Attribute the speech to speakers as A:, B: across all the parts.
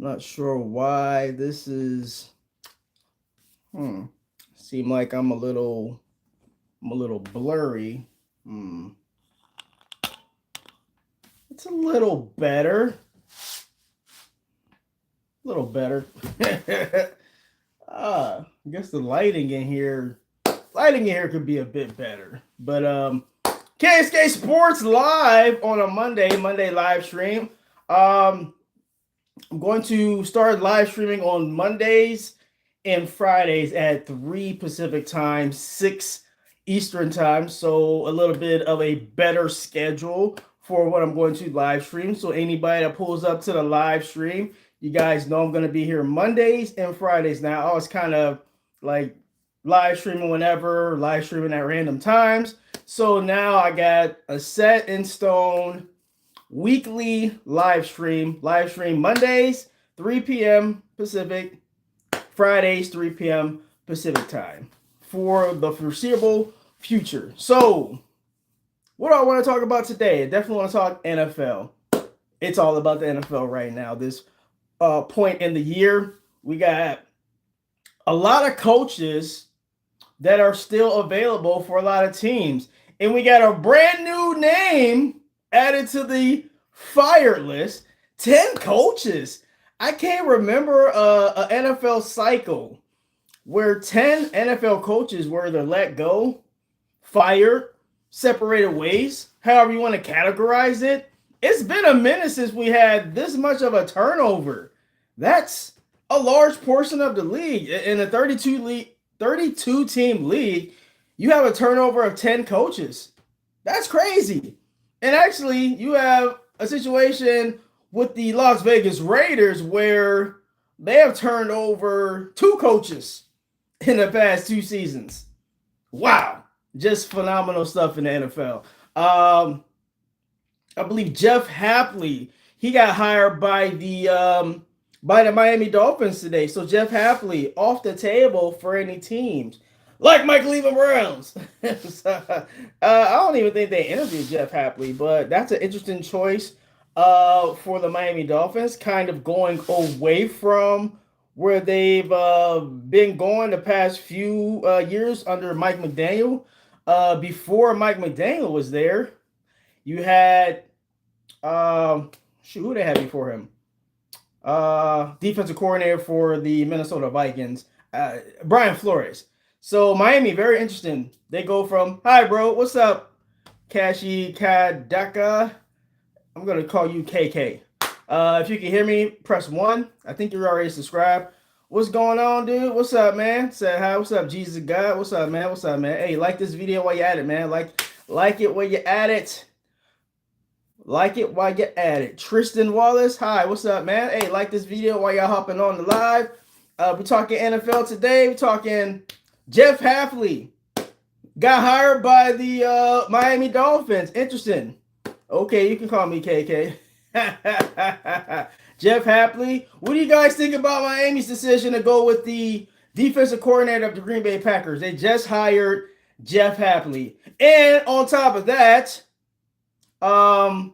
A: Not sure why this is. Seem like I'm a little blurry. Hmm. It's a little better. A little better. I guess the lighting in here could be a bit better. But KSK Sports live on a Monday live stream. Um, I'm going to start live streaming on Mondays and Fridays at 3 Pacific time, 6 Eastern time. So a little bit of a better schedule for what I'm going to live stream. So anybody that pulls up to the live stream, you guys know I'm going to be here Mondays and Fridays. Now I was kind of like live streaming whenever, live streaming at random times. So now I got a set in stone weekly live stream Mondays 3 p.m. Pacific, Fridays 3 p.m. Pacific time for the foreseeable future. So what do I want to talk about today? I definitely want to talk NFL. It's all about the NFL right now. This point in the year, we got a lot of coaches that are still available for a lot of teams. And we got a brand new name added to the fire list. 10 coaches. I can't remember a NFL cycle where 10 NFL coaches were either let go, fired, separated ways, however you want to categorize it. It's been a minute since we had this much of a turnover. That's a large portion of the league. In a 32 team league, you have a turnover of 10 coaches. That's crazy. And actually, you have a situation with the Las Vegas Raiders where they have turned over 2 coaches in the past 2 seasons. Wow. Just phenomenal stuff in the NFL. I believe Jeff Hapley, he got hired by the Miami Dolphins today. So Jeff Hapley off the table for any teams like my Cleveland Browns. I don't even think they interviewed Jeff Hapley, but that's an interesting choice for the Miami Dolphins, kind of going away from where they've been going the past few years under Mike McDaniel. Before Mike McDaniel was there, you had who they had before him? Defensive coordinator for the Minnesota Vikings, Brian Flores. So Miami, very interesting. They go from hi, bro, what's up, Kashi Kadaka. I'm gonna call you KK. If you can hear me, press one. I think you're already subscribed. What's going on, dude? What's up, man? Say hi. What's up, Jesus God? What's up, man? What's up, man? Hey, like this video while you at it, man. Like it while you at it. Like it while you're at it. Tristan Wallace, hi, what's up, man? Hey, like this video while y'all hopping on the live. We're talking NFL today. We're talking Jeff Hapley got hired by the Miami Dolphins. Interesting. Okay, you can call me KK. Jeff Hapley. What do you guys think about Miami's decision to go with the defensive coordinator of the Green Bay Packers? They just hired Jeff Hapley. And on top of that, Sean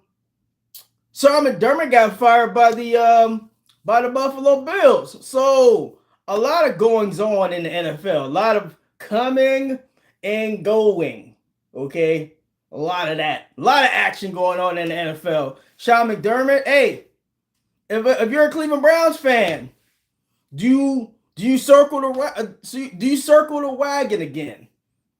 A: McDermott got fired by the Buffalo Bills. So a lot of goings on in the NFL. A lot of coming and going. Okay, a lot of that. A lot of action going on in the NFL. Sean McDermott. Hey, if you're a Cleveland Browns fan, do you circle the wagon again?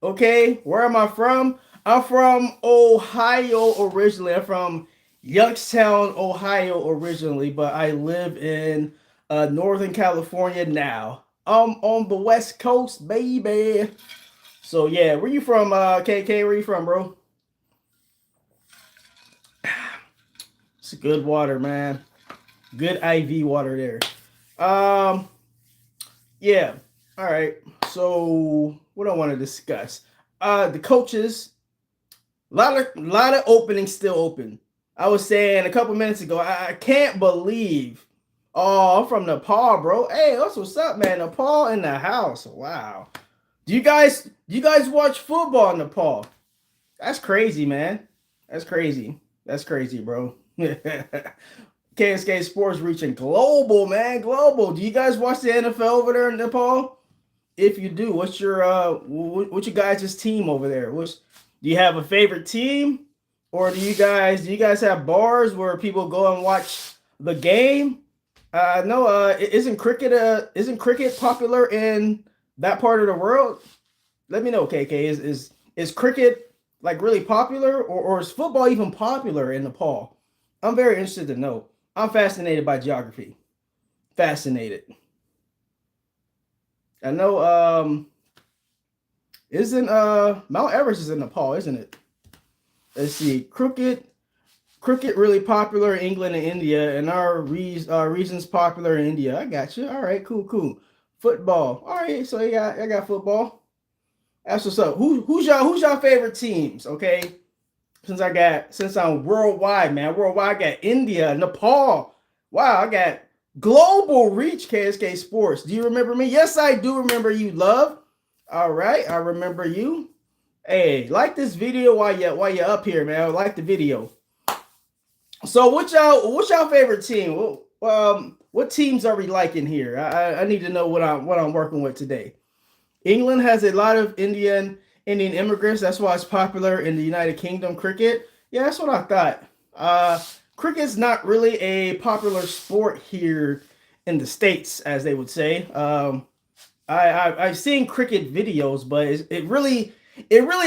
A: Okay, where am I from? I'm from Ohio originally. I'm from Youngstown, Ohio originally, but I live in Northern California now. I'm on the West Coast, baby. So yeah, where you from, KK? Where you from, bro? It's good water, man. Good IV water there. Um, yeah. All right. So what I want to discuss? The coaches. A lot of openings still open. I was saying a couple minutes ago, I can't believe. Oh, I'm from Nepal, bro. Hey, that's what's up, man. Nepal in the house. Wow. Do you guys watch football in Nepal? That's crazy, man. That's crazy. That's crazy, bro. KSK Sports reaching global, man, global. Do you guys watch the NFL over there in Nepal? If you do, what's your what's your guys' team over there? Do you have a favorite team, or do you guys have bars where people go and watch the game? No, isn't cricket popular in that part of the world? Let me know, KK. Is cricket like really popular, or is football even popular in Nepal? I'm very interested to know. I'm fascinated by geography. Fascinated. I know isn't Mount Everest is in Nepal, isn't it? Let's see. Cricket really popular in England and India, and our region's popular in India. I got you. All right, cool. Football. All right, so I got football. That's what's up. Who's y'all favorite teams? Okay, since I'm worldwide, man. Worldwide, I got India, Nepal. Wow, I got global reach. KSK Sports. Do you remember me? Yes, I do remember you, love. All right, I remember you. Hey, like this video while you up here, man. Like the video. So what's y'all favorite team? What teams are we liking here? I need to know what I'm working with today. England has a lot of Indian immigrants. That's why it's popular in the United Kingdom. Cricket. Yeah, that's what I thought. Cricket's not really a popular sport here in the States, as they would say. I've seen cricket videos, but it really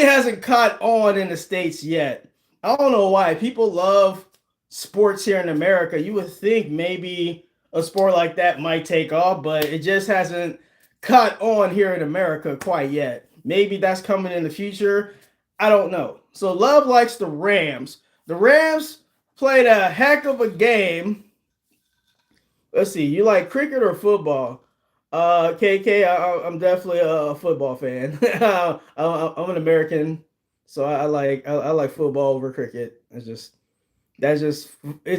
A: hasn't caught on in the States yet. I don't know why. People love sports here in America. You would think maybe a sport like that might take off, but it just hasn't caught on here in America quite yet. Maybe that's coming in the future. I don't know. So Love likes the Rams. The Rams played a heck of a game. Let's see. You like cricket or football? KK, I'm definitely a football fan. I'm an American, so I like football over cricket. It's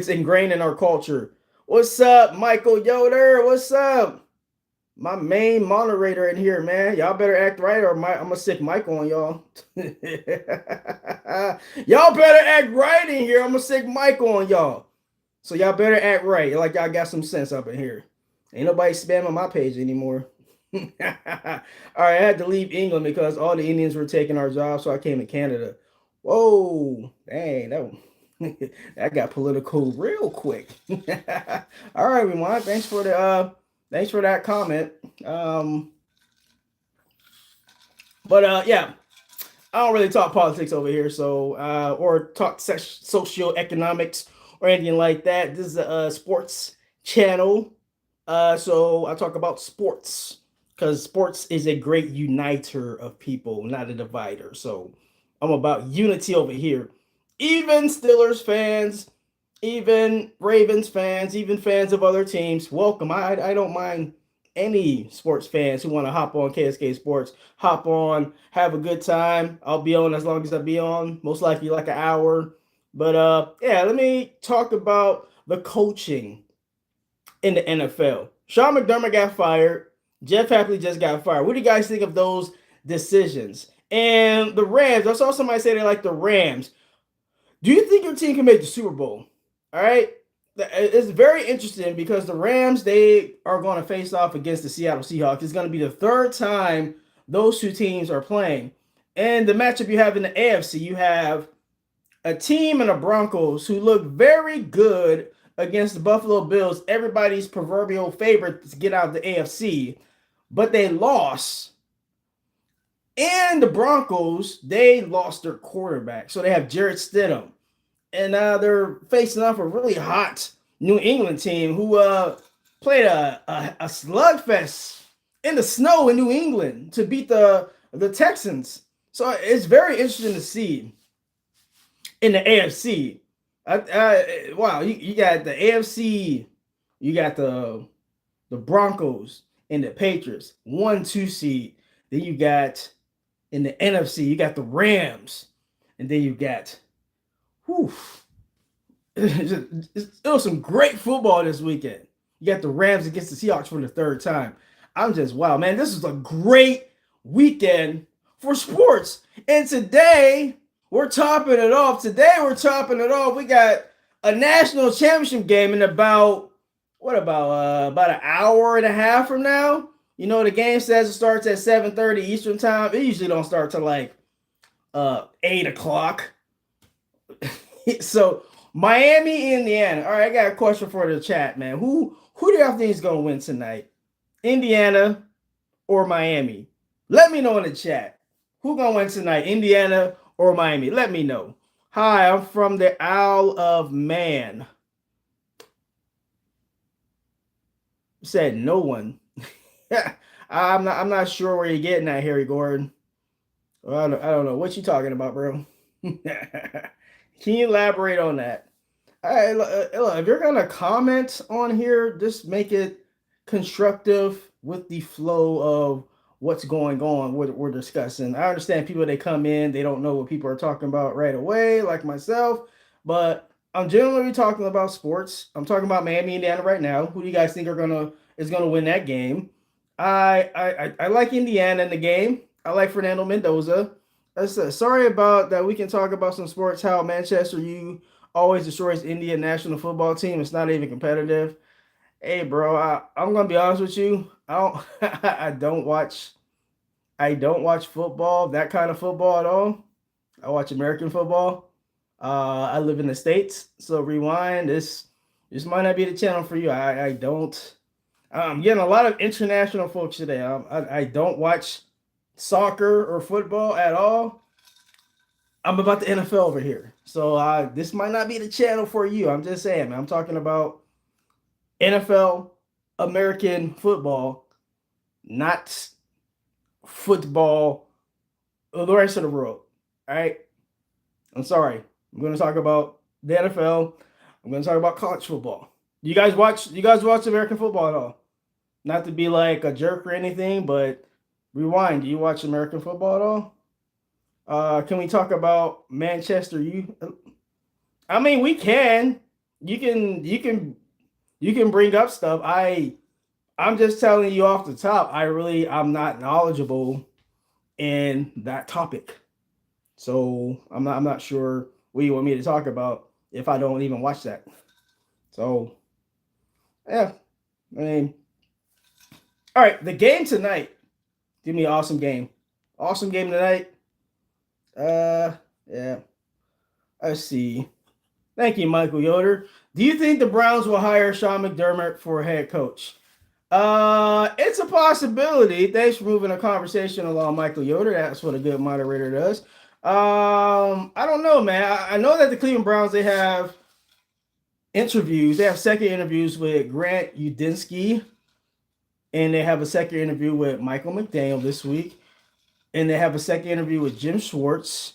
A: ingrained in our culture. What's up, Michael Yoder? What's up? My main moderator in here, man. Y'all better act right, or I'm gonna stick Mike on y'all. Y'all better act right in here. I'm gonna stick Mike on y'all. So y'all better act right, like y'all got some sense up in here. Ain't nobody spamming my page anymore. All right, I had to leave England because all the Indians were taking our jobs, so I came to Canada. Whoa, dang, that got political real quick. All right, everyone. Thanks for that comment. But yeah, I don't really talk politics over here, so or talk socioeconomics or anything like that. This is a sports channel, so I talk about sports because sports is a great uniter of people, not a divider. So I'm about unity over here. Even Steelers fans, even Ravens fans, even fans of other teams, welcome. I don't mind any sports fans who want to hop on KSK Sports, hop on, have a good time. I'll be on as long as I be on, most likely like an hour. But yeah, let me talk about the coaching in the NFL. Sean McDermott got fired. Jeff Hapley just got fired. What do you guys think of those decisions? And the Rams, I saw somebody say they like the Rams. Do you think your team can make the Super Bowl? All right. It's very interesting because the Rams, they are going to face off against the Seattle Seahawks. It's going to be the third time those two teams are playing. And the matchup you have in the AFC, you have a team and the Broncos who look very good against the Buffalo Bills, everybody's proverbial favorite to get out of the AFC, but they lost. And the Broncos, they lost their quarterback. So they have Jarrett Stidham. And now they're facing off a really hot New England team who played a slugfest in the snow in New England to beat the Texans. So it's very interesting to see in the AFC. Wow, you got the AFC, you got the Broncos and the Patriots, 1-2 seed. Then you got in the NFC, you got the Rams, and then you got, it was some great football this weekend. You got the Rams against the Seahawks for the third time. I'm just, wow, man, this is a great weekend for sports. And today, we're topping it off. We got a national championship game in about an hour and a half from now. You know, the game says it starts at 7:30 Eastern time. It usually don't start till like 8 o'clock. So Miami, Indiana. All right, I got a question for the chat, man. Who do y'all think is gonna win tonight? Indiana or Miami? Let me know in the chat. Who gonna win tonight? Indiana or Miami? Let me know. Hi, I'm from the Isle of Man. Said no one. I'm not sure where you're getting at, Harry Gordon. Well, I don't know what you talking about, bro. Can you elaborate on that? All right, look, if you're gonna comment on here, just make it constructive with the flow of what's going on, what we're discussing. I understand people, they come in, they don't know what people are talking about right away, like myself, but I'm generally talking about sports. I'm talking about Miami, Indiana right now. Who do you guys think is gonna win that game? I like Indiana in the game. I like Fernando Mendoza. Sorry about that. We can talk about some sports. How Manchester U always destroys India national football team. It's not even competitive. Hey, bro, I'm gonna be honest with you. I don't I don't watch football, that kind of football at all. I watch American football. I live in the States, so rewind. This might not be the channel for you. I don't. I'm getting a lot of international folks today. I don't watch soccer or football at all. I'm about the NFL over here. So this might not be the channel for you. I'm just saying, man. I'm talking about NFL, American football, not football of the rest of the world. All right. I'm sorry. I'm going to talk about the NFL. I'm going to talk about college football. You guys watch American football at all? Not to be like a jerk or anything, but rewind. Do you watch American football at all? Can we talk about Manchester U? I mean, we can. You can bring up stuff. I'm just telling you off the top. I'm not knowledgeable in that topic. So I'm not sure what you want me to talk about if I don't even watch that. So yeah. I mean, all right, the game tonight. Give me an awesome game. Awesome game tonight. Yeah. Let's see. Thank you, Michael Yoder. Do you think the Browns will hire Sean McDermott for head coach? It's a possibility. Thanks for moving the conversation along, Michael Yoder. That's what a good moderator does. I don't know, man. I know that the Cleveland Browns, they have interviews. They have second interviews with Grant Udinski, and they have a second interview with Michael McDaniel this week, and they have a second interview with Jim Schwartz,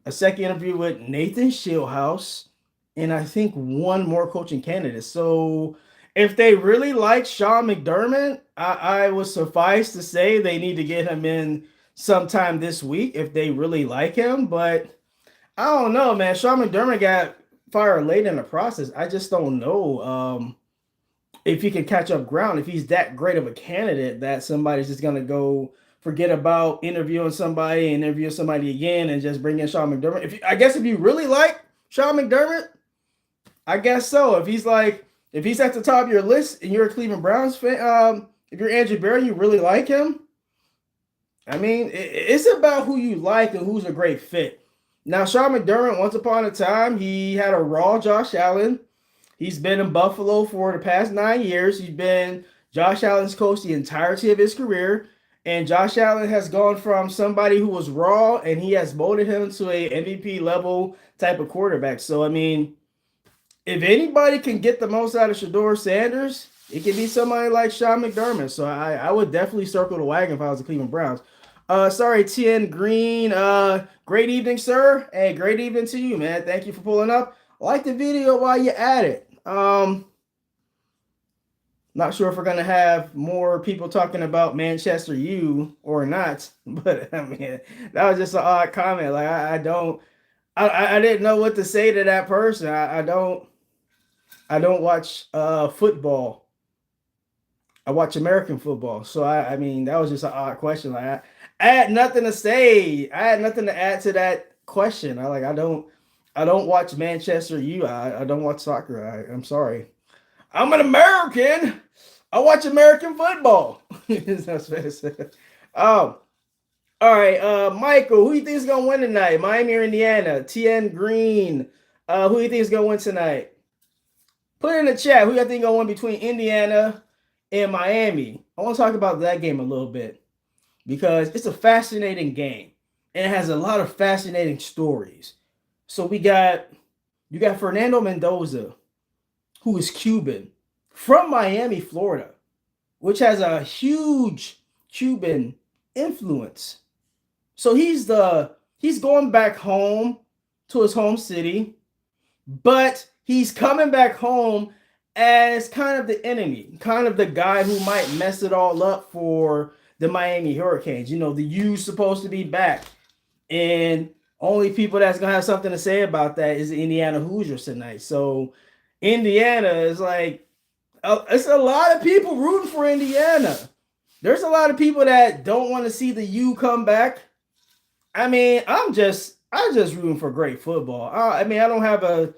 A: a second interview with Nathan Shieldhouse, and I think one more coaching candidate. So if they really like Sean McDermott, I would suffice to say they need to get him in sometime this week if they really like him. But I don't know, man. Sean McDermott got fired late in the process. I just don't know if he can catch up ground, if he's that great of a candidate that somebody's just going to go forget about interviewing somebody and interview somebody again and just bring in Sean McDermott. I guess if you really like Sean McDermott, I guess so. If he's at the top of your list and you're a Cleveland Browns fan, if you're Andrew Berry, you really like him. I mean, it's about who you like and who's a great fit. Now, Sean McDermott, once upon a time, he had a raw Josh Allen. He's been in Buffalo for the past 9 years. He's been Josh Allen's coach the entirety of his career. And Josh Allen has gone from somebody who was raw, and he has molded him to a MVP level type of quarterback. So, I mean, if anybody can get the most out of Shedeur Sanders, it can be somebody like Sean McDermott. So I would definitely circle the wagon if I was the Cleveland Browns. Sorry, Tien Green. Great evening, sir. Hey, great evening to you, man. Thank you for pulling up. Like the video while you're at it. Not sure if we're gonna have more people talking about Manchester U or not, but I mean, that was just an odd comment. Like I didn't know what to say to that person. I don't watch football. I watch American football. So I mean, that was just an odd question. Like I had nothing to say. I had nothing to add to that question. I don't I don't watch Manchester U. I don't watch soccer. I'm sorry. I'm an American. I watch American football. That's what it said. Um, all right, Michael, who do you think is gonna win tonight? Miami or Indiana? TN Green. Who do you think is gonna win tonight? Put it in the chat. Who do you think gonna win between Indiana and Miami? I want to talk about that game a little bit because it's a fascinating game and it has a lot of fascinating stories. So you got Fernando Mendoza, who is Cuban from Miami, Florida, which has a huge Cuban influence. So he's going back home to his home city, but he's coming back home as kind of the enemy, kind of the guy who might mess it all up for the Miami Hurricanes. You know, the U's supposed to be back, and only people that's gonna have something to say about that is the Indiana Hoosiers tonight. So Indiana is like, it's a lot of people rooting for Indiana. There's a lot of people that don't want to see the U come back. I mean, I'm just rooting for great football. I mean, I don't have a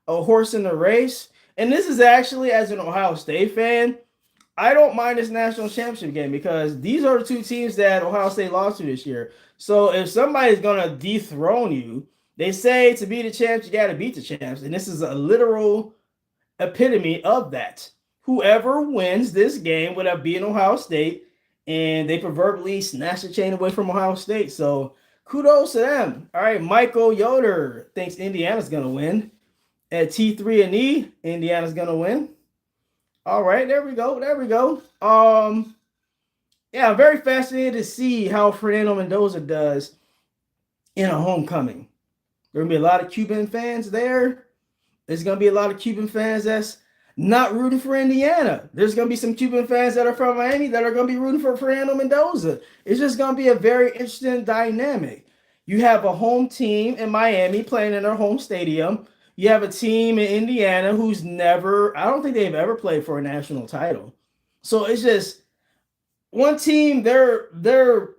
A: horse in the race. And this is actually, as an Ohio State fan, I don't mind this national championship game because these are the two teams that Ohio State lost to this year. So if somebody's going to dethrone you, they say to be the champs, you got to beat the champs. And this is a literal epitome of that. Whoever wins this game would have beaten Ohio State, and they proverbially snatched the chain away from Ohio State. So kudos to them. All right, Michael Yoder thinks Indiana's going to win. At T3 and E, Indiana's going to win. All right, there we go. Yeah, I'm very fascinated to see how Fernando Mendoza does in a homecoming. There are going to be a lot of Cuban fans there. There's going to be a lot of Cuban fans that's not rooting for Indiana. There's going to be some Cuban fans that are from Miami that are going to be rooting for Fernando Mendoza. It's just going to be a very interesting dynamic. You have a home team in Miami playing in their home stadium. You have a team in Indiana who's I don't think they've ever played for a national title. So it's just one team, they're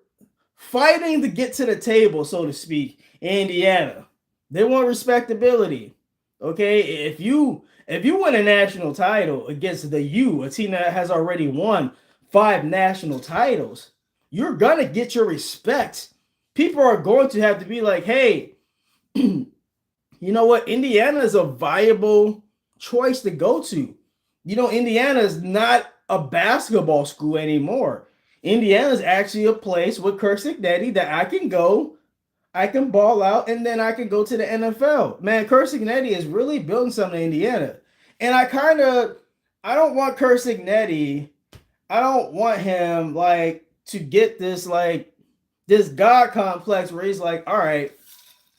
A: fighting to get to the table, so to speak, in Indiana. They want respectability. Okay, if you win a national title against the U, a team that has already won 5 national titles, you're gonna get your respect. People are going to have to be like, hey, you know what? Indiana is a viable choice to go to. You know, Indiana is not a basketball school anymore. Indiana is actually a place with Kirk Cignetti that I can go, I can ball out, and then I can go to the NFL. Man, Kirk Cignetti is really building something in Indiana. And I don't want Kirk Cignetti, I don't want him like to get this God complex where he's like, all right,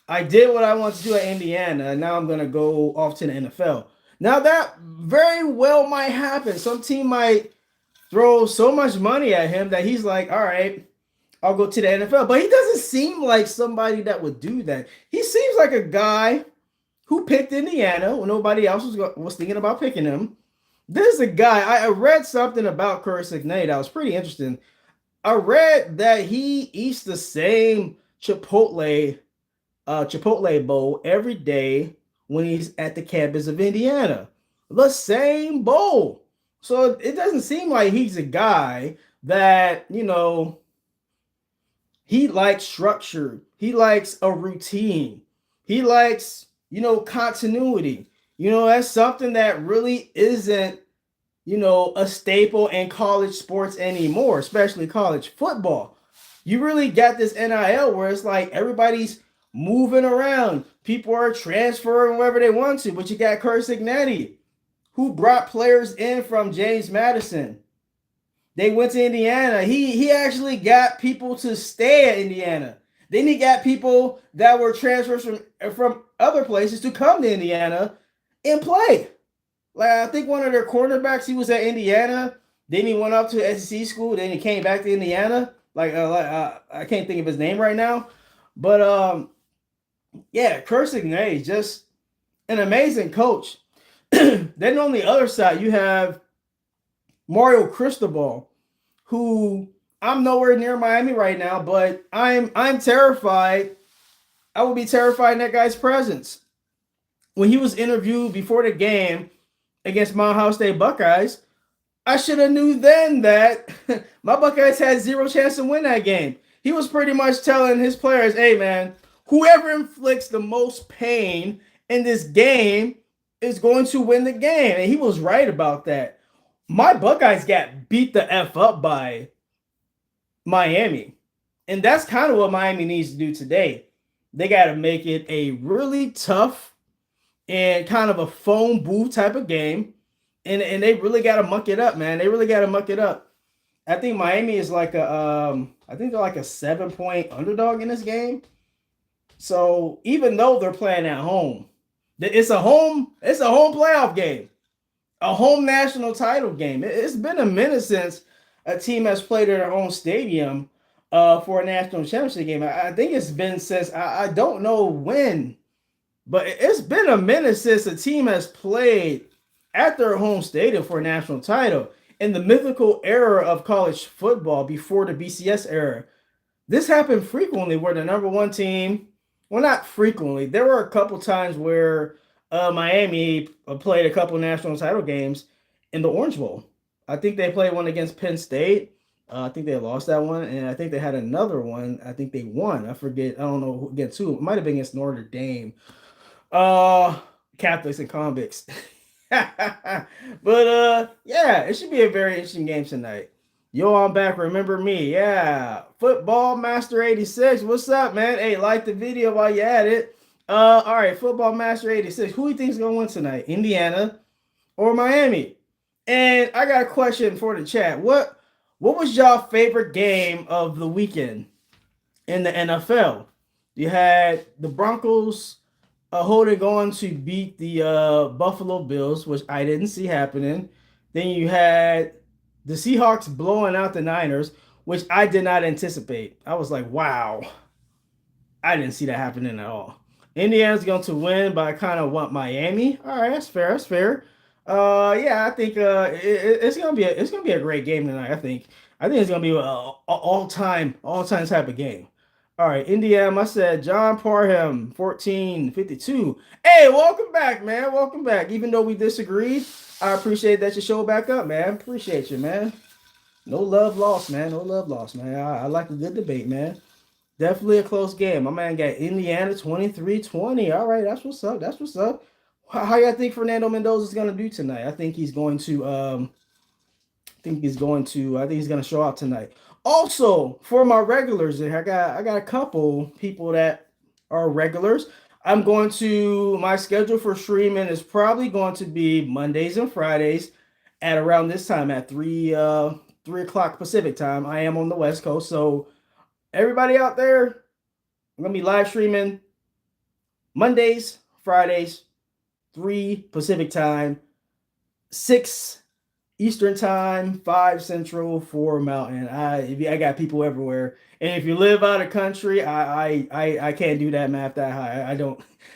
A: I did what I want to do at Indiana, and now I'm going to go off to the NFL. Now, that very well might happen. Some team might throw so much money at him that he's like, all right, I'll go to the NFL. But he doesn't seem like somebody that would do that. He seems like a guy who picked Indiana when nobody else was thinking about picking him. This is a guy, I read something about Kirk Cignetti that was pretty interesting. I read that he eats the same Chipotle bowl every day when he's at the campus of Indiana. The same bowl. So it doesn't seem like he's a guy that, you know, he likes structure. He likes a routine. He likes, you know, continuity. You know, that's something that really isn't, you know, a staple in college sports anymore, especially college football. You really got this NIL where it's like everybody's moving around. People are transferring wherever they want to, but you got Kirk Cignetti, who brought players in from James Madison. They went to Indiana. He actually got people to stay at Indiana. Then he got people that were transfers from other places to come to Indiana and play. Like, I think one of their cornerbacks, he was at Indiana. Then he went up to SEC school. Then he came back to Indiana. I can't think of his name right now. But yeah, Kirk Cignetti is just an amazing coach. Then on the other side, you have Mario Cristobal, who I'm nowhere near Miami right now, but I'm terrified. I would be terrified in that guy's presence. when he was interviewed before the game against my Ohio State Buckeyes, I should have knew then that my Buckeyes had zero chance to win that game. He was pretty much telling his players, "Hey man, whoever inflicts the most pain in this game is going to win the game." And he was right about that. My Buckeyes got beat the F up by Miami. And that's kind of what Miami needs to do today. They got to make it a really tough and kind of a phone booth type of game. And they really got to muck it up, man. They really got to muck it up. I think Miami is like I think they're like a 7-point underdog in this game. So even though they're playing at home, it's a home playoff game, a home national title game. It's been a minute since a team has played at their own stadium for a national championship game. I think it's been since I don't know when, but it's been a minute since a team has played at their home stadium for a national title. In the mythical era of college football before the BCS era, this happened frequently where the number one team, well, not frequently, there were a couple times where Miami played a couple national title games in the Orange Bowl. I think they played one against Penn State. I think they lost that one, and I think they had another one. I think they won. I forget. I don't know against who. It might have been against Notre Dame. Uh, Catholics and convicts. But yeah, it should be a very interesting game tonight. Yo, I'm back. Remember me? Yeah, Football Master 86. What's up, man? Hey, like the video while you at it. All right, Football Master 86. Who do you think is gonna win tonight? Indiana or Miami? And I got a question for the chat. What was y'all favorite game of the weekend in the NFL? You had the Broncos holding on to beat the Buffalo Bills, which I didn't see happening. Then you had the Seahawks blowing out the Niners, which I did not anticipate. I was like, wow, I didn't see that happening at all. Indiana's going to win, but I kind of want Miami. All right, that's fair. That's fair. Yeah, I think it's gonna be a great game tonight. I think it's gonna be a all time type of game. All right, Indiana. I said John Parham, 1452. Hey, welcome back, man. Welcome back. Even though we disagreed, I appreciate that you showed back up, man. Appreciate you, man. No love lost, man. No love lost, man. I like a good debate, man. Definitely a close game. My man got Indiana 23-20. All right, that's what's up. That's what's up. How y'all think Fernando Mendoza is gonna do tonight? I think he's going to I think he's gonna show out tonight. Also, for my regulars, I got a couple people that are regulars. I'm going to my schedule for streaming is probably going to be Mondays and Fridays at around this time at 3 o'clock Pacific time. I am on the West Coast, so everybody out there, I'm gonna be live streaming Mondays, Fridays, 3 Pacific time, 6 Eastern time, 5 Central, 4 Mountain. I got people everywhere. And if you live out of country, I can't do that math that high.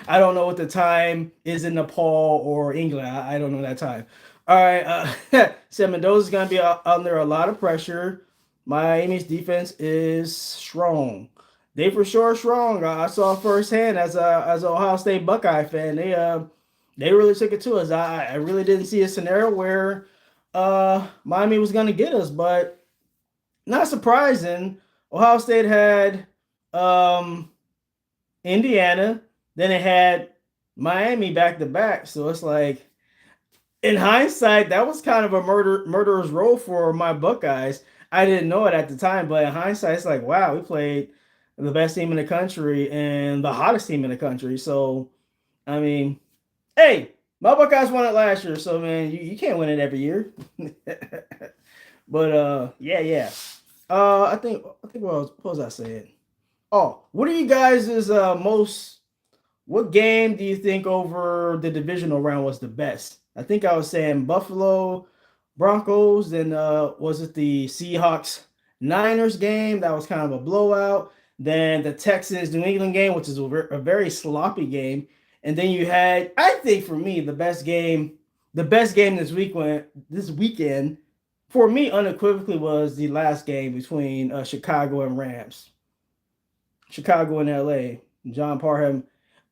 A: I don't know what the time is in Nepal or England. I don't know that time. All right, San Mendoza's gonna be under a lot of pressure. Miami's defense is strong. They for sure strong. I saw firsthand as a Ohio State Buckeye fan. They really took it to us. I really didn't see a scenario where Miami was going to get us, but not surprising. Ohio State had Indiana, then it had Miami back to back. So it's like, in hindsight, that was kind of a murderer's row for my Buckeyes. I didn't know it at the time, but in hindsight, it's like, wow, we played the best team in the country and the hottest team in the country. So, I mean, hey, my Buckeyes won it last year, so man, you can't win it every year. But yeah. I think what was I saying? Oh, what are you guys' most what game do you think over the divisional round was the best? I think I was saying Buffalo Broncos, then was it the Seahawks Niners game? That was kind of a blowout. Then the Texans New England game, which is a very sloppy game. And then you had, I think for me, the best game this weekend, for me unequivocally was the last game between Chicago and Rams. Chicago and LA. John Parham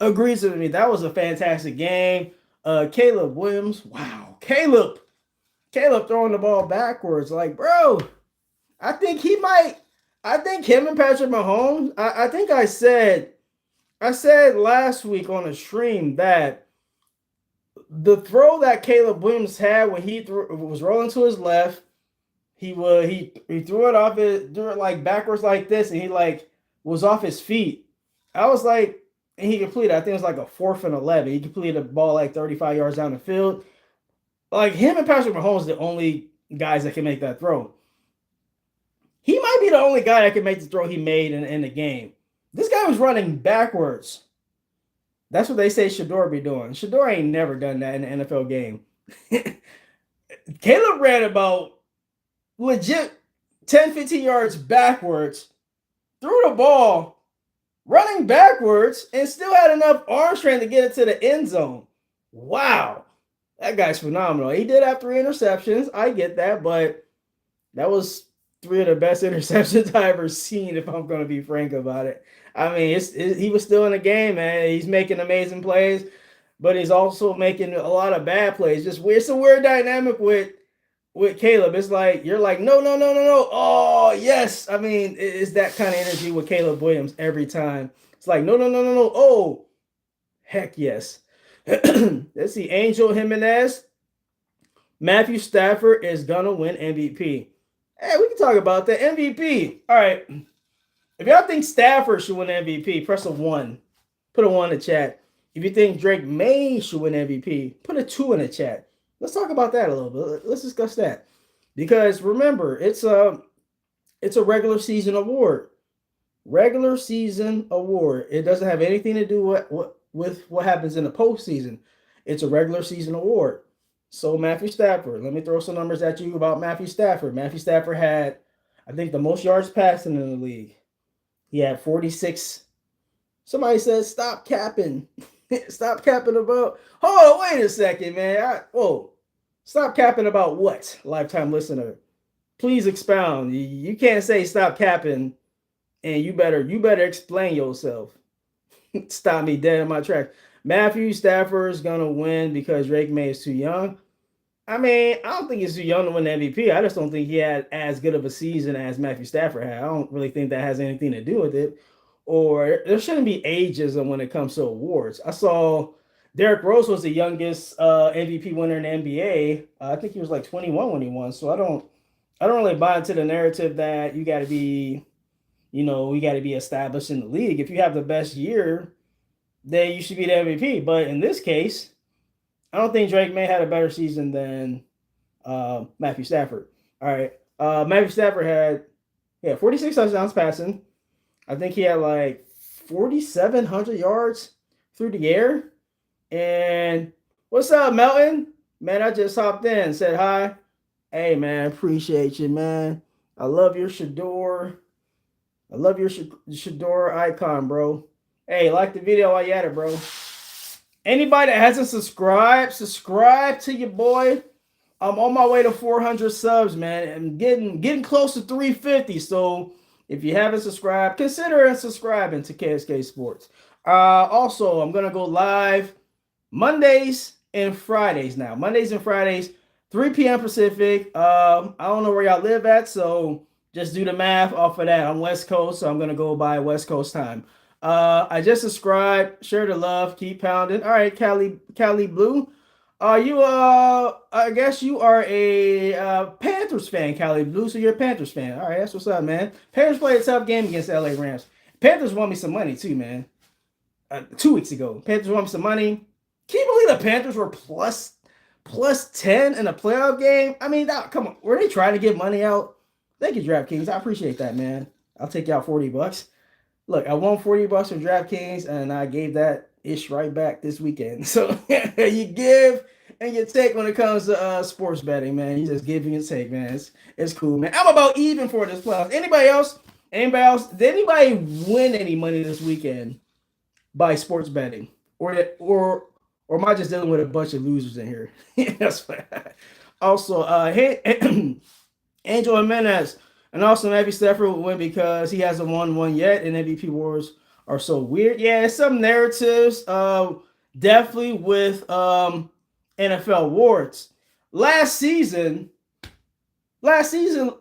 A: agrees with me. That was a fantastic game. Caleb Williams, wow, Caleb throwing the ball backwards, like bro. I think he might. I think him and Patrick Mahomes. I think I said last week on a stream that the throw that Caleb Williams had when he was rolling to his left, he threw it off it, threw it like backwards like this, and he like was off his feet. I was like, and he completed. I think it was like a 4th and 11. He completed the ball like 35 yards down the field. Like him and Patrick Mahomes are the only guys that can make that throw. He might be the only guy that can make the throw he made in the game. This guy was running backwards. That's what they say Shador be doing. Shador ain't never done that in an NFL game. Caleb ran about legit 10, 15 yards backwards, threw the ball, running backwards, and still had enough arm strength to get it to the end zone. Wow. That guy's phenomenal. He did have 3 interceptions. I get that, but that was 3 of the best interceptions I ever seen, if I'm going to be frank about it. I mean, he was still in the game, man. He's making amazing plays, but he's also making a lot of bad plays. Just weird. It's a weird dynamic with Caleb. It's like you're like, no. Oh, yes. I mean, it's that kind of energy with Caleb Williams every time. It's like, no. Oh, heck yes. Let's see. Angel Jimenez. Matthew Stafford is going to win MVP. Hey, we can talk about that. MVP. All right. If y'all think Stafford should win MVP, press a 1. Put a 1 in the chat. If you think Drake May should win MVP, put a 2 in the chat. Let's talk about that a little bit. Let's discuss that. Because remember, it's a regular season award. Regular season award. It doesn't have anything to do with what happens in the postseason. It's a regular season award. So Matthew Stafford, let me throw some numbers at you about Matthew Stafford. Matthew Stafford had, I think, the most yards passing in the league. He had 46. Somebody said, stop capping. Stop capping about. Hold on, wait a second, man. Stop capping about what, lifetime listener? Please expound. You can't say stop capping, and you better explain yourself. Stop me dead in my track. Matthew Stafford is gonna win because Drake May is too young. I mean, I don't think he's too young to win the MVP. I just don't think he had as good of a season as Matthew Stafford had. I don't really think that has anything to do with it. Or there shouldn't be ageism when it comes to awards. I saw Derrick Rose was the youngest MVP winner in the NBA. I think he was like 21 when he won. So I don't really buy into the narrative that you got to be established in the league. If you have the best year, then you should be the MVP. But in this case, I don't think Drake May had a better season than Matthew Stafford. All right. Matthew Stafford had 46 touchdowns passing. I think he had like 4,700 yards through the air. And what's up, Melton? Man, I just hopped in and said hi. Hey, man, appreciate you, man. I love your Shador. I love your Shador icon, bro. Hey, like the video while you at it, bro. Anybody that hasn't subscribe to your boy. I'm on my way to 400 subs, man. I'm getting close to 350. So if you haven't subscribed, consider subscribing to KSK Sports. Also, I'm gonna go live Mondays and Fridays now. Mondays and Fridays, 3 p.m. Pacific. I don't know where y'all live at, so just do the math off of that. I'm West Coast, so I'm gonna go by West Coast time. I just subscribed, share the love, keep pounding. All right, Cali Blue. I guess you are a Panthers fan, Cali Blue, so you're a Panthers fan. All right, that's what's up, man. Panthers played a tough game against the LA Rams. Panthers won me some money too, man. 2 weeks ago, Panthers won me some money. Can you believe the Panthers were plus 10 in a playoff game? I mean, come on. Were they trying to get money out? Thank you, DraftKings. I appreciate that, man. I'll take you out $40. Look, I won $40 from DraftKings, and I gave that ish right back this weekend. So you give and you take when it comes to sports betting, man. You just give and you take, man. It's cool, man. I'm about even for this playoffs. Anybody else? Did anybody win any money this weekend by sports betting? Or am I just dealing with a bunch of losers in here? That's fine. Also, Angel Jimenez. And also, Matthew Stafford will win because he hasn't won one yet, and MVP wars are so weird. Yeah, some narratives. Definitely with NFL awards. Last season, last season,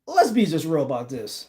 A: let's be just real about this.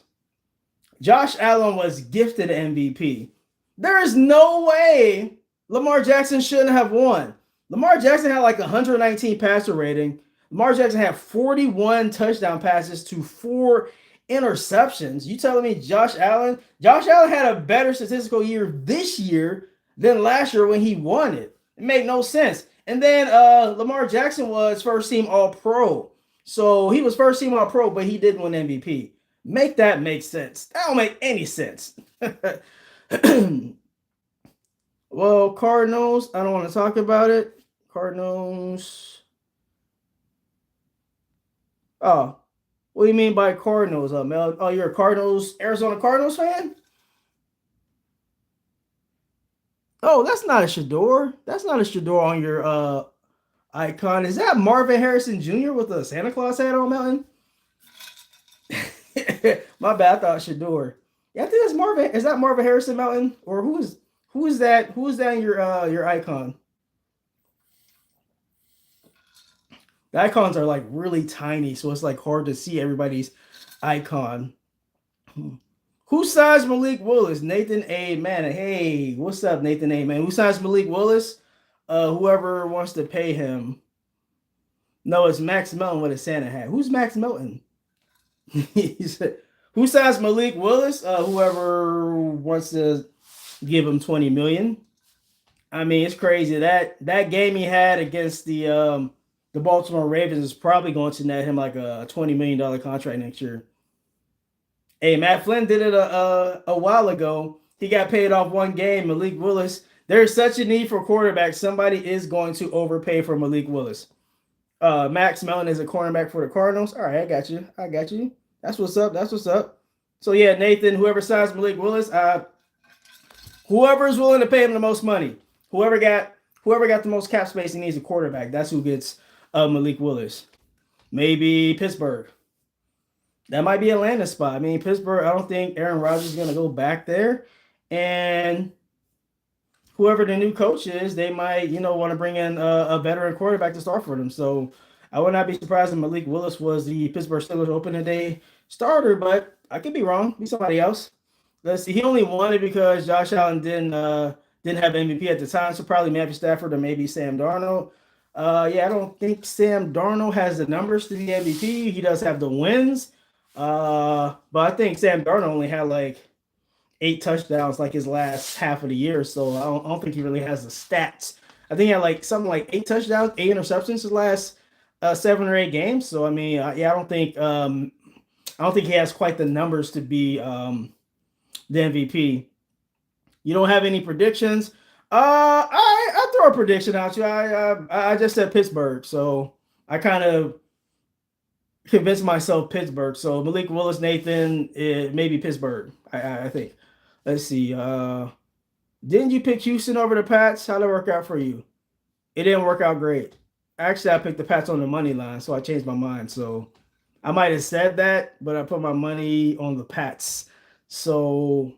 A: Josh Allen was gifted MVP. There is no way Lamar Jackson shouldn't have won. Lamar Jackson had like 119 passer rating. Lamar Jackson had 41 touchdown passes to 4 interceptions. You telling me Josh Allen? Josh Allen had a better statistical year this year than last year when he won it. It made no sense. And then Lamar Jackson was first team All Pro. So he was first team All Pro, but he didn't win MVP. Make that make sense. That don't make any sense. Well, Cardinals, I don't want to talk about it. Cardinals. Oh, what do you mean by Cardinals, Mel? Oh, you're a Arizona Cardinals fan? Oh, that's not a Shador. That's not a Shador on your icon. Is that Marvin Harrison Jr. with a Santa Claus hat on, Mountain? My bad. I thought Shador. Yeah, I think that's Marvin. Is that Marvin Harrison Mountain, or who is that? Who is that in your icon? The icons are like really tiny, so it's like hard to see everybody's icon. Who signs Malik Willis? Nathan A. Man. Hey, what's up, Nathan A. Man? Who signs Malik Willis? Whoever wants to pay him. No, it's Max Melton with a Santa hat. Who's Max Melton? He said, who signs Malik Willis? Whoever wants to give him 20 million. I mean, it's crazy that game he had against the Baltimore Ravens is probably going to net him like a $20 million contract next year. Hey, Matt Flynn did it a while ago. He got paid off one game. Malik Willis. There's such a need for quarterbacks. Somebody is going to overpay for Malik Willis. Max Melton is a cornerback for the Cardinals. All right, I got you. That's what's up. So yeah, Nathan, whoever signs Malik Willis, whoever is willing to pay him the most money, whoever got the most cap space and needs a quarterback, that's who gets Malik Willis. Maybe Pittsburgh. That might be a landing spot. I mean, Pittsburgh, I don't think Aaron Rodgers is going to go back there. And whoever the new coach is, they might, want to bring in a veteran quarterback to start for them. So I would not be surprised if Malik Willis was the Pittsburgh Steelers opening day starter, but I could be wrong. Be somebody else. Let's see. He only won it because Josh Allen didn't have MVP at the time, so probably Matthew Stafford or maybe Sam Darnold. I don't think Sam Darnold has the numbers to be MVP. He does have the wins. But I think Sam Darnold only had like 8 touchdowns like his last half of the year, so I don't think he really has the stats. I think he had like something like 8 touchdowns, 8 interceptions his last 7 or 8 games. So I mean, I don't think he has quite the numbers to be the MVP. You don't have any predictions? I throw a prediction out to you. I just said Pittsburgh, so I kind of convinced myself Pittsburgh. So Malik Willis, Nathan, maybe Pittsburgh. I think. Let's see. Didn't you pick Houston over the Pats? How'd it work out for you? It didn't work out great. Actually, I picked the Pats on the money line, so I changed my mind. So I might have said that, but I put my money on the Pats. So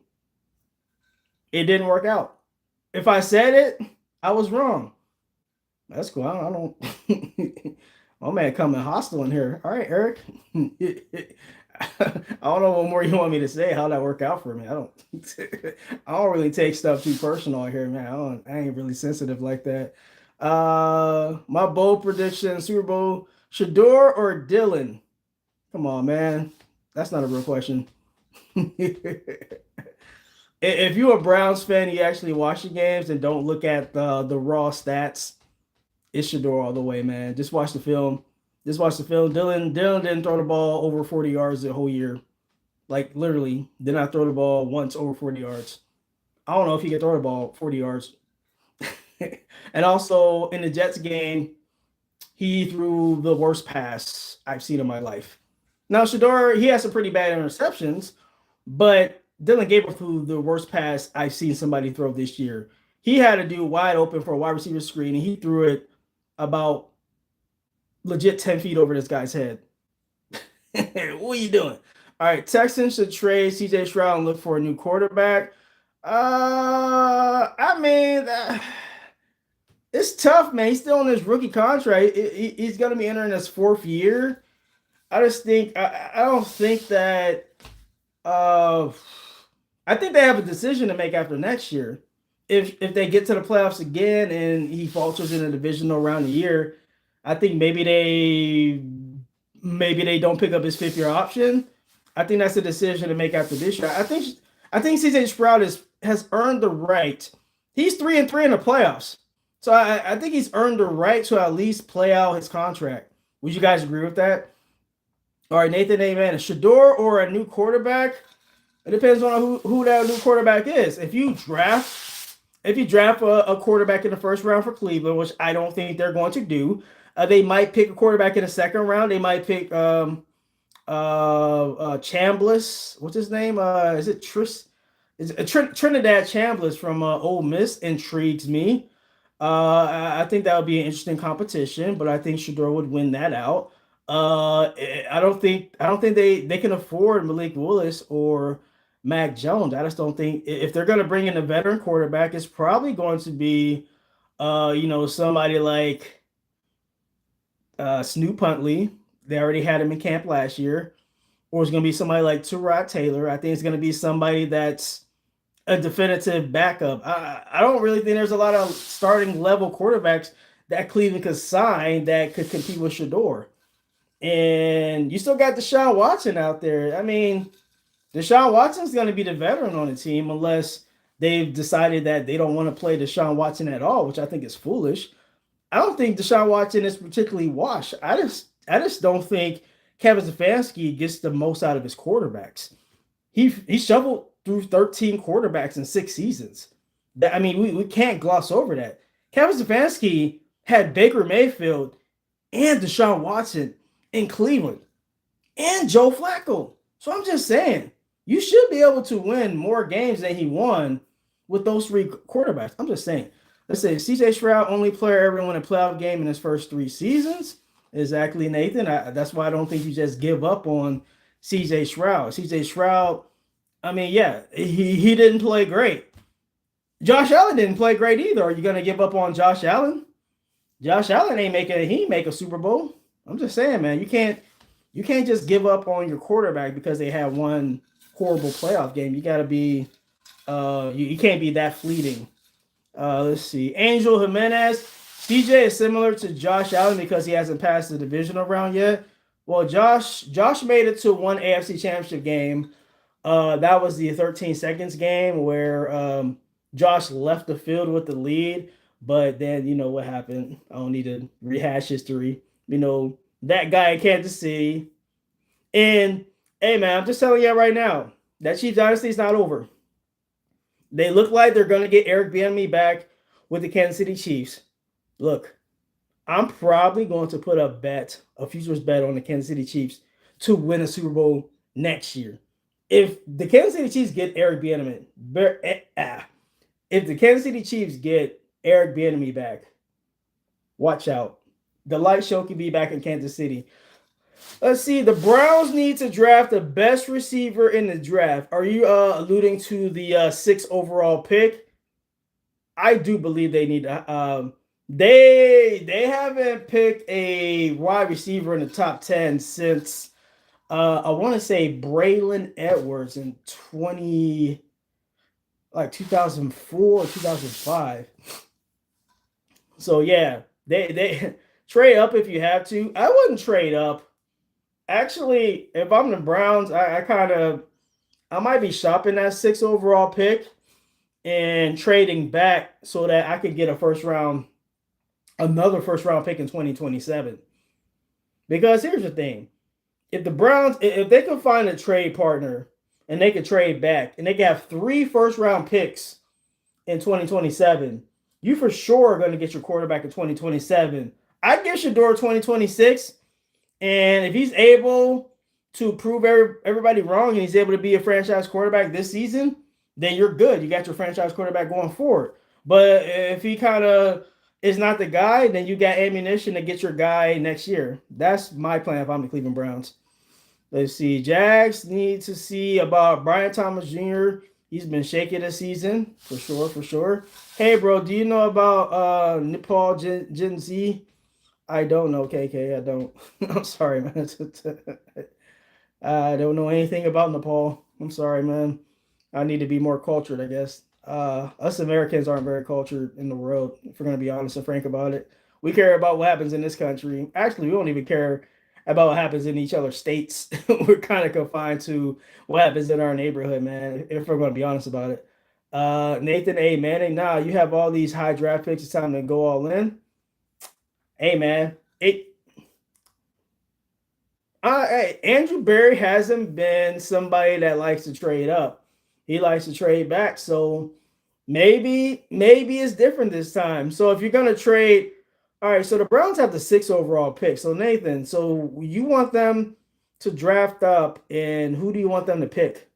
A: it didn't work out. If I said it, I was wrong. That's cool. I don't. Oh man, coming hostile in here. All right, Eric. I don't know what more you want me to say. How'd that work out for me? I don't. I don't really take stuff too personal here, man. I ain't really sensitive like that. My bold prediction: Super Bowl, Shador or Dylan? Come on, man. That's not a real question. If you're a Browns fan, you actually watch the games and don't look at the raw stats. It's Shador all the way, man. Just watch the film. Dylan didn't throw the ball over 40 yards the whole year. Like, literally, did not throw the ball once over 40 yards. I don't know if he could throw the ball 40 yards. And also, in the Jets game, he threw the worst pass I've seen in my life. Now, Shador, he has some pretty bad interceptions, but Dylan Gabriel threw the worst pass I've seen somebody throw this year. He had a dude wide open for a wide receiver screen, and he threw it about legit 10 feet over this guy's head. What are you doing? All right, Texans should trade CJ Stroud and look for a new quarterback. I mean, it's tough, man. He's still on his rookie contract. He's going to be entering his fourth year. I just think I don't think that. Uh, I think they have a decision to make after next year. If they get to the playoffs again and he falters in the divisional round a year, I think maybe they don't pick up his fifth year option. I think that's a decision to make after this year. I think CJ Stroud has earned the right. He's 3-3 in the playoffs, so I think he's earned the right to at least play out his contract. Would you guys agree with that? All right, Nathan, amen. A Shador or a new quarterback? It depends on who that new quarterback is. If you draft a quarterback in the first round for Cleveland, which I don't think they're going to do, they might pick a quarterback in the second round. They might pick Chambliss. What's his name? Is it Trinidad Chambliss from Ole Miss? Intrigues me. I think that would be an interesting competition, but I think Shador would win that out. I don't think they can afford Malik Willis or Mac Jones. I just don't think if they're going to bring in a veteran quarterback, it's probably going to be somebody like Snoop Huntley. They already had him in camp last year. Or it's going to be somebody like Tyrod Taylor. I think it's going to be somebody that's a definitive backup. I don't really think there's a lot of starting level quarterbacks that Cleveland could sign that could compete with Shador. And you still got Deshaun Watson out there. I mean, Deshaun Watson's going to be the veteran on the team unless they've decided that they don't want to play Deshaun Watson at all, which I think is foolish. I don't think Deshaun Watson is particularly washed. I just don't think Kevin Stefanski gets the most out of his quarterbacks. He shoveled through 13 quarterbacks in 6 seasons. We can't gloss over that. Kevin Stefanski had Baker Mayfield and Deshaun Watson in Cleveland and Joe Flacco. So I'm just saying, you should be able to win more games than he won with those three quarterbacks. I'm just saying. Let's say CJ Stroud, only player ever won a playoff game in his first 3 seasons. Exactly, Nathan. That's why I don't think you just give up on CJ Stroud. CJ Stroud, yeah, he didn't play great. Josh Allen didn't play great either. Are you going to give up on Josh Allen? Josh Allen ain't make a Super Bowl. I'm just saying, man, you can't just give up on your quarterback because they had one horrible playoff game. You got to be you can't be that fleeting. Let's see. Angel Jimenez. CJ is similar to Josh Allen because he hasn't passed the divisional round yet. Well, Josh made it to one AFC Championship game. That was the 13 seconds game where Josh left the field with the lead. But then you know what happened. I don't need to rehash history. That guy in Kansas City. And hey, man, I'm just telling you right now, that Chiefs dynasty is not over. They look like they're going to get Eric Bieniemy back with the Kansas City Chiefs. Look, I'm probably going to put a futures bet on the Kansas City Chiefs to win a Super Bowl next year. If the Kansas City Chiefs get Eric Bieniemy, if the Kansas City Chiefs get Eric Bieniemy back, watch out. The light show can be back in Kansas City. Let's see. The Browns need to draft the best receiver in the draft. Are you alluding to the 6th overall pick? I do believe they need to. They haven't picked a wide receiver in the top 10 since I want to say Braylon Edwards in 2004 or 2005. So yeah, they trade up if you have to. I wouldn't trade up. Actually, if I'm the Browns, I might be shopping that 6th overall pick and trading back so that I could get another first round pick in 2027. Because here's the thing. If the Browns, if they can find a trade partner and they can trade back and they can have 3 first round picks in 2027, you for sure are going to get your quarterback in 2027. I'd give Shador 2026. And if he's able to prove everybody wrong and he's able to be a franchise quarterback this season, then you're good. You got your franchise quarterback going forward. But if he kind of is not the guy, then you got ammunition to get your guy next year. That's my plan if I'm the Cleveland Browns. Let's see. Jags need to see about Brian Thomas Jr. He's been shaky this season for sure, for sure. Hey, bro, do you know about Nepal Gen Z? I don't know, KK. I don't. I'm sorry, man. I don't know anything about Nepal. I'm sorry, man. I need to be more cultured, I guess. Us Americans aren't very cultured in the world, if we're going to be honest and frank about it. We care about what happens in this country. Actually, we don't even care about what happens in each other's states. We're kind of confined to what happens in our neighborhood, man, if we're going to be honest about it. Nathan A. Manning, now you have all these high draft picks. It's time to go all in. Hey, man. Hey, Andrew Berry hasn't been somebody that likes to trade up. He likes to trade back. So maybe it's different this time. So if you're gonna trade, all right. So the Browns have the 6th overall pick. So Nathan, so you want them to draft up, and who do you want them to pick?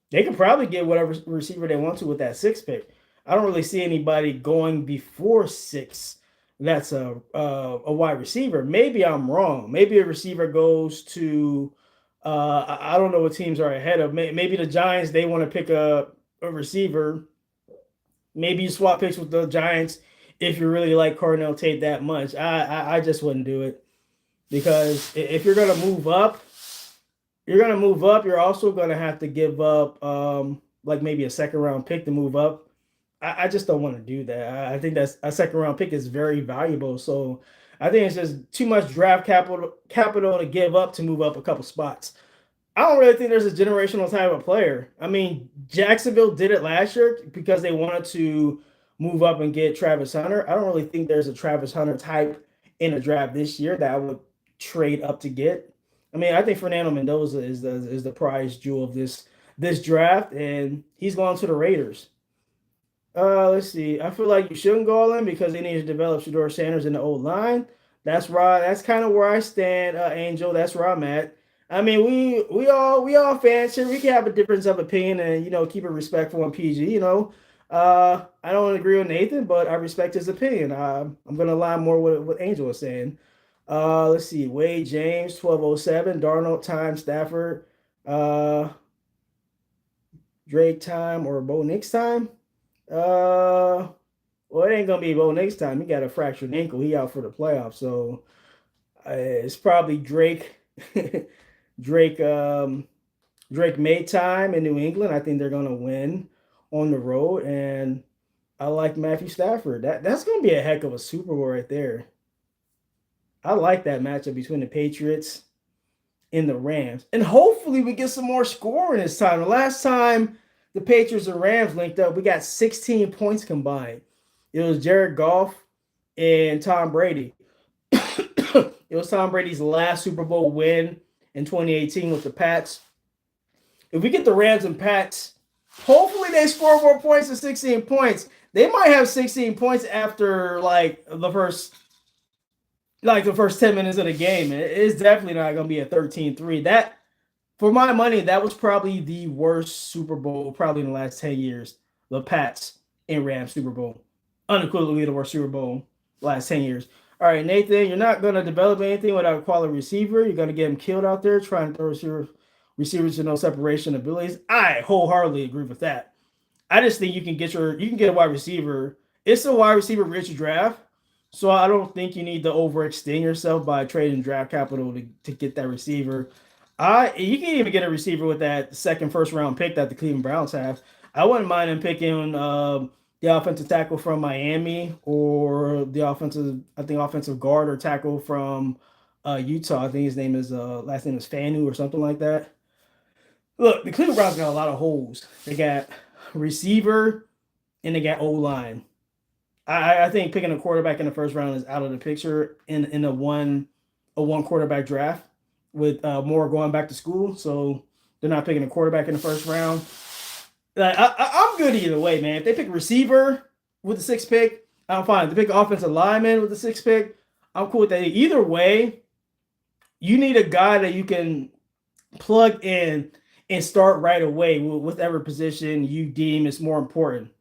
A: They could probably get whatever receiver they want to with that 6th pick. I don't really see anybody going before 6. That's a wide receiver. Maybe I'm wrong. Maybe a receiver goes to I don't know what teams are ahead of. Maybe the Giants, they want to pick a receiver. Maybe you swap picks with the Giants if you really like Cardinal Tate that much. I just wouldn't do it, because if you're gonna move up, you're also gonna have to give up like maybe a 2nd round pick to move up. I just don't want to do that. I think that's a 2nd round pick is very valuable. So I think it's just too much draft capital to give up to move up a couple spots. I don't really think there's a generational type of player. I mean, Jacksonville did it last year because they wanted to move up and get Travis Hunter. I don't really think there's a Travis Hunter type in a draft this year that I would trade up to get. I mean, I think Fernando Mendoza is the prize jewel of this draft, and he's going to the Raiders. Let's see. I feel like you shouldn't go all in because they need to develop Shador Sanders in the old line. That's right. That's kind of where I stand, Angel. That's where I'm at. I mean, we all fans here. We can have a difference of opinion and keep it respectful and PG. I don't agree with Nathan, but I respect his opinion. I'm gonna align more with what Angel is saying. Let's see. Wade James, 1207. Darnold time. Stafford. Uh, Drake time or Bo Nix time. Well, it ain't gonna be Bo next time. He got a fractured ankle. He out for the playoffs. So it's probably Drake. Drake. Drake May time in New England. I think they're gonna win on the road, and I like Matthew Stafford. That's gonna be a heck of a Super Bowl right there. I like that matchup between the Patriots and the Rams, and hopefully we get some more scoring this time. The last time the Patriots and Rams linked up, we got 16 points combined. It was Jared Goff and Tom Brady. It was Tom Brady's last Super Bowl win in 2018 with the Pats. If we get the Rams and Pats, hopefully they score more points than 16 points. They might have 16 points after the first 10 minutes of the game. It's definitely not going to be a 13-3. That, for my money, that was probably the worst Super Bowl probably in the last 10 years. The Pats and Rams Super Bowl. Unequivocally the worst Super Bowl last 10 years. All right, Nathan, you're not going to develop anything without a quality receiver. You're going to get him killed out there trying to throw receivers to no separation abilities. I wholeheartedly agree with that. I just think you can get a wide receiver. It's a wide receiver rich draft. So I don't think you need to overextend yourself by trading draft capital to get that receiver. You can even get a receiver with that first round pick that the Cleveland Browns have. I wouldn't mind him picking the offensive tackle from Miami or the offensive guard or tackle from Utah. I think his name is last name is Fanu or something like that. Look, the Cleveland Browns got a lot of holes. They got receiver and they got O-line. I think picking a quarterback in the first round is out of the picture in a one quarterback draft with more going back to school. So they're not picking a quarterback in the first round. I'm good either way, man. If they pick a receiver with the 6th pick, I'm fine. If they pick an offensive lineman with the 6th pick, I'm cool with that. Either way, you need a guy that you can plug in and start right away with whatever position you deem is more important.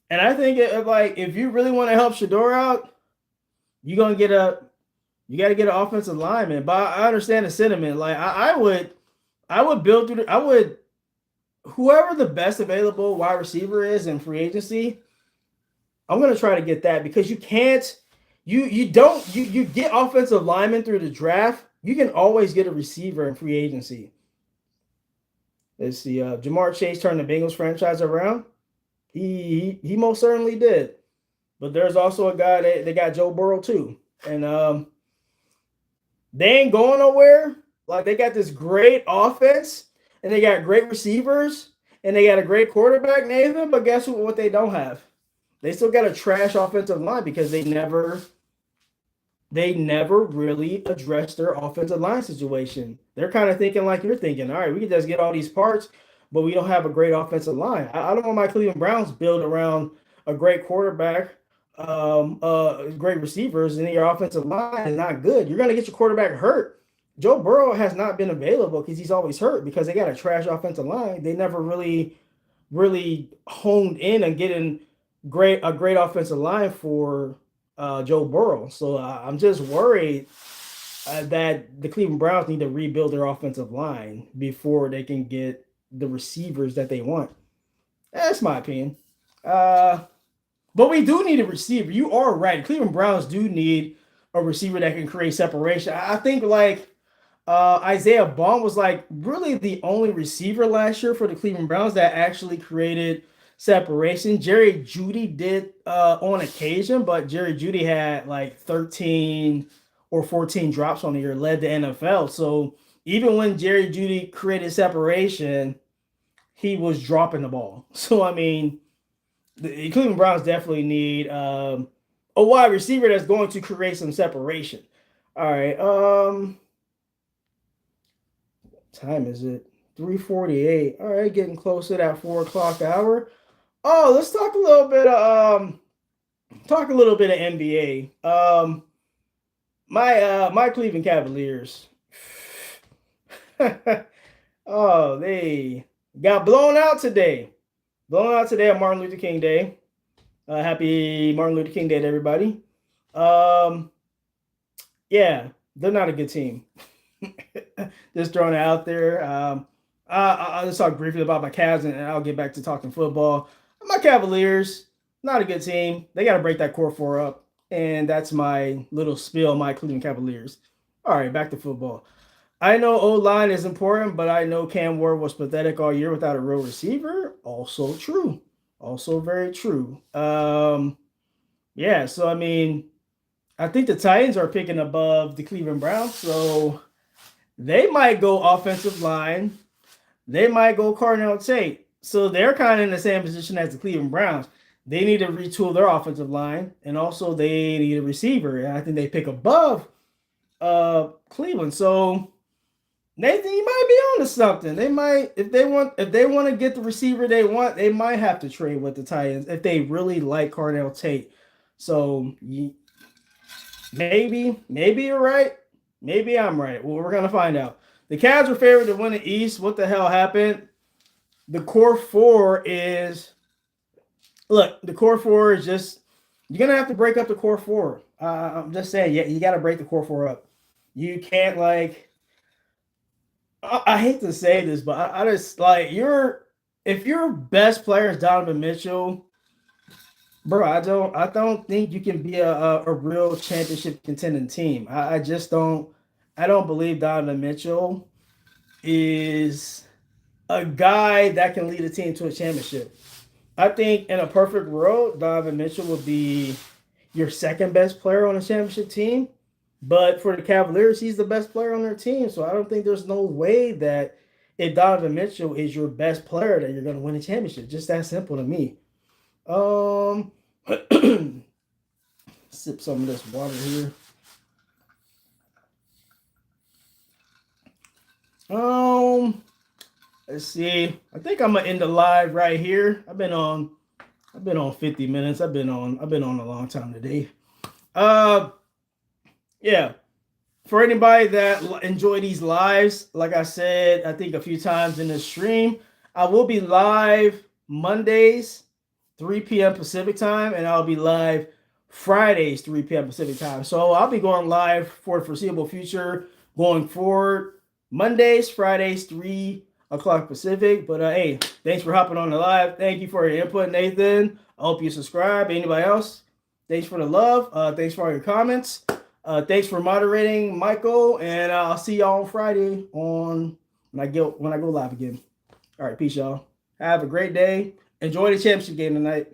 A: And I think if you really want to help Shador out, you got to get an offensive lineman. But I understand the sentiment. I would whoever the best available wide receiver is in free agency, I'm gonna try to get that because you can't. You get offensive linemen through the draft. You can always get a receiver in free agency. Let's see. Jamar Chase turned the Bengals franchise around. He most certainly did. But there's also a guy that they got Joe Burrow too, and they ain't going nowhere. Like they got this great offense, and they got great receivers, and they got a great quarterback, Nathan. But guess what they don't have? They still got a trash offensive line because they never really addressed their offensive line situation. They're kind of thinking like you're thinking. All right, we can just get all these parts, but we don't have a great offensive line. I don't want my Cleveland Browns build around a great quarterback, great receivers, and then your offensive line is not good. You're going to get your quarterback hurt. Joe Burrow has not been available because he's always hurt because they got a trash offensive line. They never really honed in on getting a great offensive line for Joe Burrow. So I'm just worried that the Cleveland Browns need to rebuild their offensive line before they can get the receivers that they want. That's my opinion. But we do need a receiver. You are right. Cleveland Browns do need a receiver that can create separation. I think like Isaiah Bond was like really the only receiver last year for the Cleveland Browns that actually created separation. Jerry Jeudy did on occasion, but Jerry Jeudy had like 13 or 14 drops on the year, led the NFL. So even when Jerry Jeudy created separation, he was dropping the ball. So I mean, the Cleveland Browns definitely need a wide receiver that's going to create some separation. All right. Time is it? 3:48. All right, getting close to that 4 o'clock hour. Oh, let's talk a little bit of NBA. My Cleveland Cavaliers. Oh, they got blown out today. Blown out today on Martin Luther King Day. Happy Martin Luther King Day to everybody. Yeah, they're not a good team. Just throwing it out there. I'll just talk briefly about my Cavs, and I'll get back to talking football. My Cavaliers, not a good team. They got to break that core four up, and that's my little spiel on my Cleveland Cavaliers. All right, back to football. I know O-line is important, but I know Cam Ward was pathetic all year without a real receiver. Also true. Also very true. Yeah, so I mean, I think the Titans are picking above the Cleveland Browns, so they might go offensive line. They might go Cardinal Tate. So they're kind of in the same position as the Cleveland Browns. They need to retool their offensive line, and also they need a receiver. And I think they pick above Cleveland. So Nathan, you might be on to something. They might, if they want to get the receiver they want, they might have to trade with the Titans if they really like Cardinal Tate. So maybe you're right. Maybe I'm right. Well, we're gonna find out. The Cavs are favored to win the East. What the hell happened? The core four is just you're gonna have to break up the core four. I'm just saying, yeah, you got to break the core four up. You can't like. I hate to say this, but I just like if your best player is Donovan Mitchell, bro, I don't think you can be a real championship contending team. I just don't. I don't believe Donovan Mitchell is a guy that can lead a team to a championship. I think in a perfect world, Donovan Mitchell would be your second best player on a championship team. But for the Cavaliers, he's the best player on their team. So I don't think there's no way that if Donovan Mitchell is your best player that you're going to win a championship. Just that simple to me. Sip some of this water here. Let's see. I think I'm gonna end the live right here. I've been on 50 minutes. I've been on a long time today. Yeah. For anybody that enjoy these lives, like I said, I think a few times in the stream, I will be live Mondays, 3 p.m. Pacific time, and I'll be live Fridays, 3 p.m. Pacific time. So I'll be going live for the foreseeable future going forward. Mondays, Fridays, 3 o'clock Pacific. But hey, thanks for hopping on the live. Thank you for your input, Nathan. I hope you subscribe. Anybody else? Thanks for the love. Thanks for all your comments. Thanks for moderating, Michael. And I'll see y'all on Friday when I go live again. All right, peace, y'all. Have a great day. Enjoy the championship game tonight.